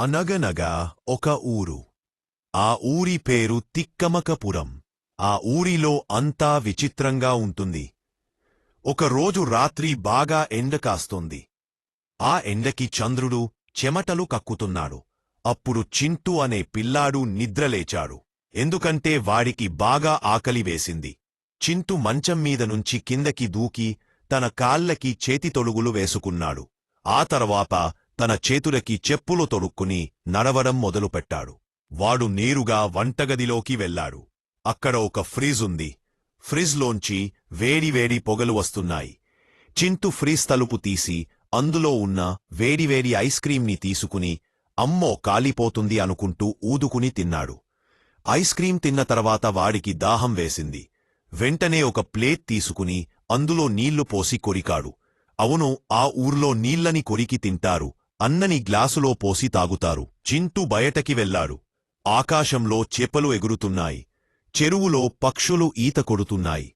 అనగనగా ఒక ఊరు. ఆ ఊరి పేరు తిక్కమకపురం. ఆ ఊరిలో అంతా విచిత్రంగా ఉంటుంది. ఒకరోజు రాత్రి బాగా ఎండ కాస్తోంది. ఆ ఎండకి చంద్రుడు చెమటలు కక్కుతున్నాడు. అప్పుడు చింటూ అనే పిల్లాడు నిద్రలేచాడు. ఎందుకంటే వాడికి బాగా ఆకలి వేసింది. చింటూ మంచం మీద నుంచి కిందకి దూకి తన కాళ్ళకి చేతితొడుగులు వేసుకున్నాడు. ఆ తర్వాత తన చేతులకి చెప్పులు తొడుక్కుని నడవడం మొదలుపెట్టాడు. వాడు నేరుగా వంటగదిలోకి వెళ్లాడు. అక్కడ ఒక ఫ్రిజ్ ఉంది. ఫ్రిజ్లోంచి వేడివేడి పొగలు వస్తున్నాయి. చింటూ ఫ్రిజ్ తలుపు తీసి అందులో ఉన్న వేడివేడి ఐస్ క్రీంని తీసుకుని అమ్మో కాలిపోతుంది అనుకుంటూ ఊదుకుని తిన్నాడు. ఐస్ క్రీం తిన్న తర్వాత వాడికి దాహం వేసింది. వెంటనే ఒక ప్లేట్ తీసుకుని అందులో నీళ్లు పోసి కొరికాడు. అవును, ఆ ఊర్లో నీళ్లని కొరికి తింటారు. అన్నని గ్లాసులో పోసి తాగుతారు. చింటూ బయటకి వెళ్లాడు. ఆకాశంలో చేపలు ఎగురుతున్నాయి. చెరువులో పక్షులు ఈత కొడుతున్నాయి.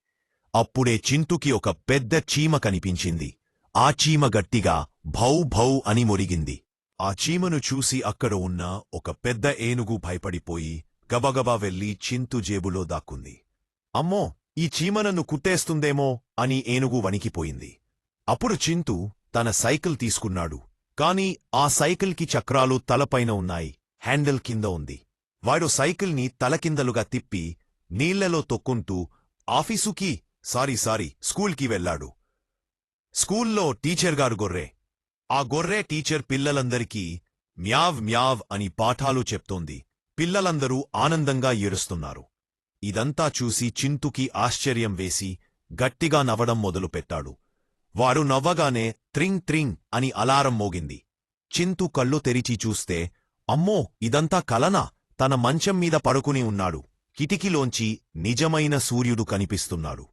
అప్పుడే చింటూకి ఒక పెద్ద చీమ కనిపించింది. ఆ చీమ గట్టిగా భౌ భౌ అని మొరిగింది. ఆ చీమను చూసి అక్కడ ఉన్న ఒక పెద్ద ఏనుగు భయపడిపోయి గబగబా వెళ్లి చింటూ జేబులో దాక్కుంది. అమ్మో, ఈ చీమ నన్ను కుట్టేస్తుందేమో అని ఏనుగు వణికిపోయింది. అప్పుడు చింటూ తన సైకిల్ తీసుకున్నాడు. కాని ఆ సైకిల్కి చక్రాలు తలపైన ఉన్నాయి, హ్యాండిల్ కింద ఉంది. వాడు సైకిల్ని తలకిందలుగా తిప్పి నీళ్లలో తొక్కుంటూ ఆఫీసుకి స్కూల్కి వెళ్లాడు. స్కూల్లో టీచర్గారు గొర్రె. ఆ గొర్రె టీచర్ పిల్లలందరికీ మ్యావ్ మ్యావ్ అని పాఠాలు చెప్తోంది. పిల్లలందరూ ఆనందంగా ఏడుస్తున్నారు. ఇదంతా చూసి చింటూకి ఆశ్చర్యం వేసి గట్టిగా నవ్వడం మొదలుపెట్టాడు. వాడు నవ్వగానే త్రింగ్ త్రింగ్ అని అలారం మోగింది. చింటూ కళ్ళు తెరిచి చూస్తే అమ్మో, ఇదంతా కలనా? తన మంచం మీద పడుకుని ఉన్నాడు. కిటికీలోంచి నిజమైన సూర్యుడు కనిపిస్తున్నాడు.